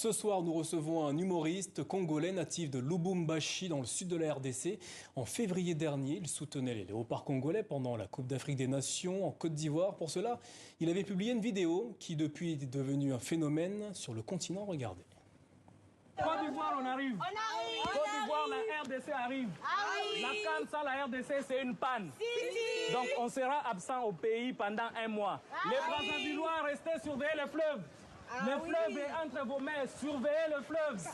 Ce soir, nous recevons un humoriste congolais natif de Lubumbashi dans le sud de la RDC. En février dernier, il soutenait les léopards congolais pendant la Coupe d'Afrique des Nations en Côte d'Ivoire. Pour cela, il avait publié une vidéo qui depuis est devenue un phénomène sur le continent. Regardez. Côte d'Ivoire, on arrive. Côte d'Ivoire, la RDC arrive. La CAN sans la RDC, c'est une panne. Donc on sera absent au pays pendant un mois. Les Brassavillois, restez surveiller le fleuve. Le fleuve est entre vos mains, surveillez le fleuve.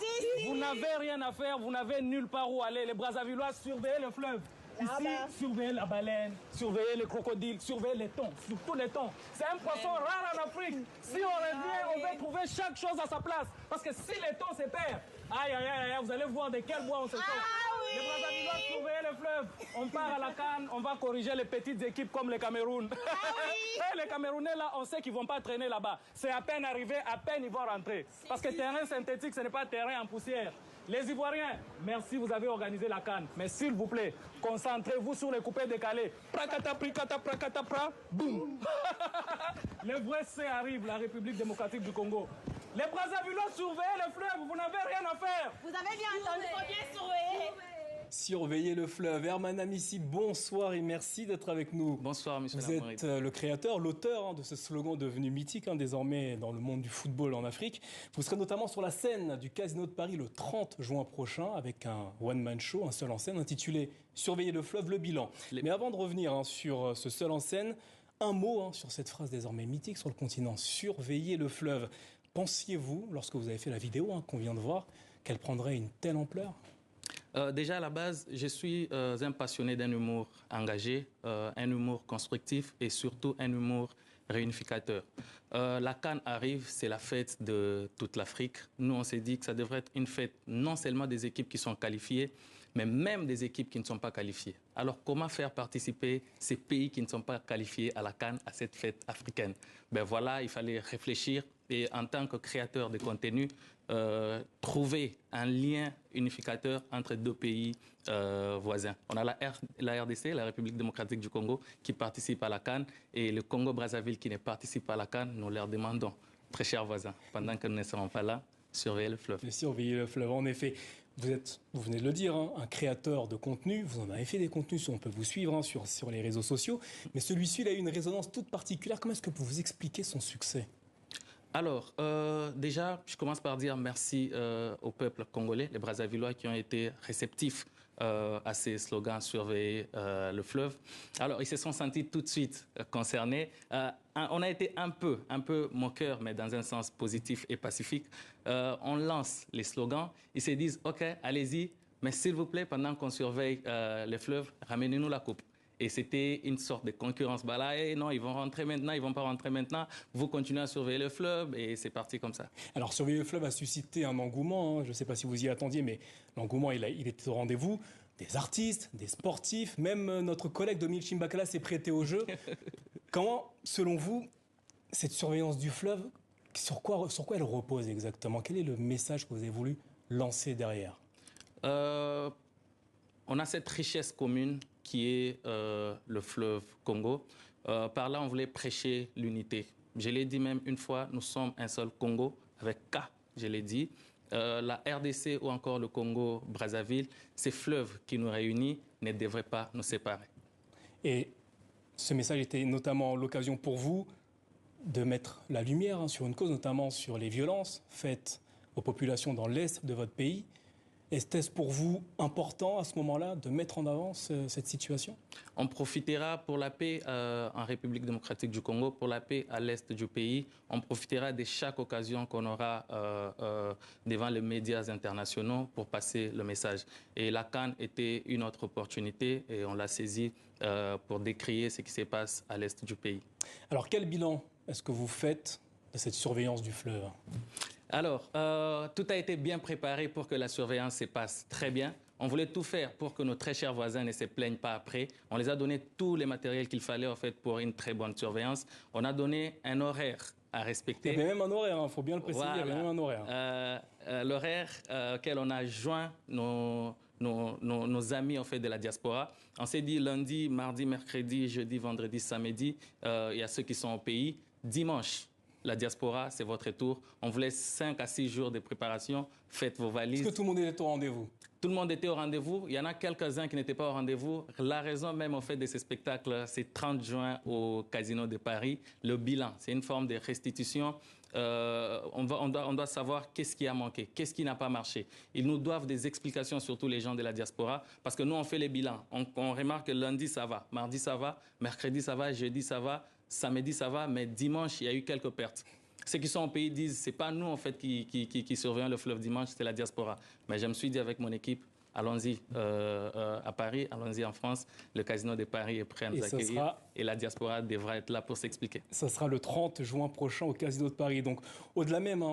Vous n'avez rien à faire, vous n'avez nulle part où aller. Les Brassavillois, surveillez le fleuve. Ici, surveillez la baleine, surveillez les crocodiles, surveillez les thons, surtout les thons. C'est un poisson rare en Afrique. Si on revient, on va trouver chaque chose à sa place. Parce que si les thons se perdent, aïe, aïe, aïe, vous allez voir de quel bois on se sort. Les Brassavillois, surveillez le fleuve. On part à la CAN, on va corriger les petites équipes comme le Cameroun. Et les Camerounais, là, on sait qu'ils ne vont pas traîner là-bas. C'est à peine arrivé, à peine ils vont rentrer. Parce que terrain synthétique, ce n'est pas terrain en poussière. Les Ivoiriens, merci, vous avez organisé la CAN. Mais s'il vous plaît, concentrez-vous sur les coupés décalés. Prakata, prikata, prakata, pra, boum. Le vrai C arrive, la République démocratique du Congo. Les Brassavillois, surveillez le fleuve, vous n'avez rien à faire. Vous avez bien entendu, il faut bien surveiller. Surveiller le fleuve. Herman Amissi, bonsoir et merci d'être avec nous. Bonsoir, monsieur Vous êtes le créateur, l'auteur de ce slogan devenu mythique désormais dans le monde du football en Afrique. Vous serez notamment sur la scène du Casino de Paris le 30 juin prochain avec un one-man show, un seul en scène, intitulé « Surveiller le fleuve, le bilan ». Mais avant de revenir sur ce seul en scène, un mot sur cette phrase désormais mythique sur le continent « Surveiller le fleuve ». Pensiez-vous, lorsque vous avez fait la vidéo qu'on vient de voir, qu'elle prendrait une telle ampleur ? Déjà, à la base, je suis un passionné d'un humour engagé, un humour constructif et surtout un humour réunificateur. La CAN arrive, c'est la fête de toute l'Afrique. Nous, on s'est dit que ça devrait être une fête non seulement des équipes qui sont qualifiées, mais même des équipes qui ne sont pas qualifiées. Alors, comment faire participer ces pays qui ne sont pas qualifiés à la CAN, à cette fête africaine? Ben voilà, il fallait réfléchir et en tant que créateur de contenu, trouver un lien unificateur entre deux pays voisins. On a la RDC, la République démocratique du Congo, qui participe à la CAN, et le Congo-Brazzaville qui ne participe pas à la CAN. Nous leur demandons, très chers voisins, pendant que nous ne serons pas là, surveiller le fleuve. Surveiller le fleuve, en effet. Vous venez de le dire, un créateur de contenu. Vous en avez fait des contenus, on peut vous suivre sur les réseaux sociaux. Mais celui-ci, il a eu une résonance toute particulière. Comment est-ce que vous expliquez son succès ? Alors, déjà, je commence par dire merci au peuple congolais, les Brassavillois qui ont été réceptifs à ces slogans « Surveiller le fleuve ». Alors, ils se sont sentis tout de suite concernés. On a été un peu moqueurs, mais dans un sens positif et pacifique. On lance les slogans, ils se disent « OK, allez-y, mais s'il vous plaît, pendant qu'on surveille le fleuve, ramenez-nous la coupe ». Et c'était une sorte de concurrence. Bah là, non, ils vont rentrer maintenant, ils vont pas rentrer maintenant. Vous continuez à surveiller le fleuve et c'est parti comme ça. Alors, surveiller le fleuve a suscité un engouement. Je ne sais pas si vous y attendiez, mais l'engouement, il était au rendez-vous. Des artistes, des sportifs, même notre collègue Dominique Chimbakala s'est prêté au jeu. Comment, selon vous, cette surveillance du fleuve, sur quoi elle repose exactement? Quel est le message que vous avez voulu lancer derrière? On a cette richesse commune qui est le fleuve Congo. Par là, on voulait prêcher l'unité. Je l'ai dit même une fois, nous sommes un seul Congo, avec K, je l'ai dit. La RDC ou encore le Congo-Brazzaville, ces fleuves qui nous réunissent ne devraient pas nous séparer. Et ce message était notamment l'occasion pour vous de mettre la lumière sur une cause, notamment sur les violences faites aux populations dans l'est de votre pays. Est-ce pour vous important à ce moment-là de mettre en avant cette situation? On profitera pour la paix en République démocratique du Congo, pour la paix à l'est du pays. On profitera de chaque occasion qu'on aura devant les médias internationaux pour passer le message. Et la CAN était une autre opportunité et on l'a saisie pour décrier ce qui se passe à l'est du pays. Alors quel bilan est-ce que vous faites de cette surveillance du fleuve? Alors, tout a été bien préparé pour que la surveillance se passe très bien. On voulait tout faire pour que nos très chers voisins ne se plaignent pas après. On les a donné tous les matériels qu'il fallait en fait, pour une très bonne surveillance. On a donné un horaire à respecter. Il y avait même un horaire, il faut bien le préciser, voilà. Il y avait même un horaire. L'horaire auquel on a joint nos amis en fait, de la diaspora. On s'est dit lundi, mardi, mercredi, jeudi, vendredi, samedi, il y a ceux qui sont au pays. Dimanche, La diaspora, c'est votre tour. On vous laisse 5 à 6 jours de préparation. Faites vos valises. Est-ce que tout le monde est au rendez-vous? Tout le monde était au rendez-vous. Il y en a quelques-uns qui n'étaient pas au rendez-vous. La raison même, au fait, de ce spectacle, c'est 30 juin au Casino de Paris. Le bilan, c'est une forme de restitution. On doit savoir qu'est-ce qui a manqué, qu'est-ce qui n'a pas marché. Ils nous doivent des explications, surtout les gens de la diaspora, parce que nous, on fait les bilans. On remarque que lundi, ça va, mardi, ça va, mercredi, ça va, jeudi, ça va, samedi, ça va, mais dimanche, il y a eu quelques pertes. Ceux qui sont au pays disent, c'est pas nous, en fait, qui surveillons le fleuve dimanche, c'est la diaspora. Mais je me suis dit avec mon équipe, allons-y à Paris, allons-y en France. Le Casino de Paris est prêt à nous accueillir. Et la diaspora devra être là pour s'expliquer. Ça sera le 30 juin prochain au Casino de Paris. Donc, au-delà même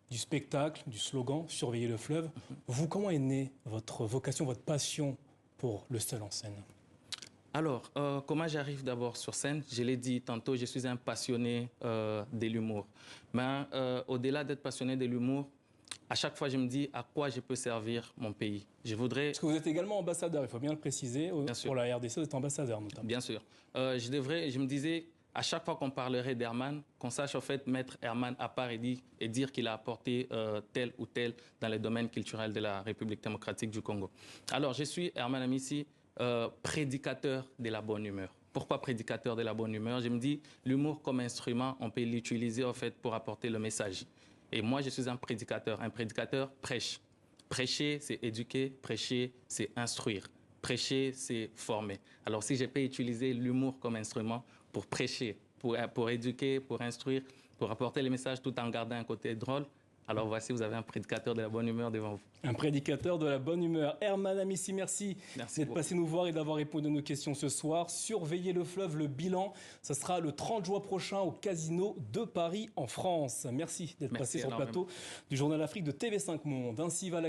du spectacle, du slogan « Surveiller le fleuve », vous, comment est née votre vocation, votre passion pour le seul en scène? Alors, comment j'arrive d'abord sur scène? Je l'ai dit tantôt, je suis un passionné de l'humour. Mais au-delà d'être passionné de l'humour, à chaque fois, je me dis à quoi je peux servir mon pays. Je voudrais... Parce que vous êtes également ambassadeur, il faut bien le préciser. Pour la RDC, vous êtes ambassadeur notamment. Bien sûr. Je me disais, à chaque fois qu'on parlerait d'Herman, qu'on sache en fait mettre Herman à part et dire qu'il a apporté tel ou tel dans les domaines culturels de la République démocratique du Congo. Alors, je suis Herman Amissi, prédicateur de la bonne humeur. Pourquoi prédicateur de la bonne humeur? Je me dis, l'humour comme instrument, on peut l'utiliser en fait pour apporter le message. Et moi, je suis un prédicateur. Un prédicateur prêche. Prêcher, c'est éduquer. Prêcher, c'est instruire. Prêcher, c'est former. Alors, si je peux utiliser l'humour comme instrument pour prêcher, pour éduquer, pour instruire, pour apporter les messages tout en gardant un côté drôle, alors voici, vous avez un prédicateur de la bonne humeur devant vous. Un prédicateur de la bonne humeur. Herman Amissi, merci d'être passé nous voir et d'avoir répondu à nos questions ce soir. Surveiller le fleuve, le bilan, ça sera le 30 juin prochain au Casino de Paris en France. Merci d'être passé sur le plateau du Journal Afrique de TV5 Monde. Ainsi va la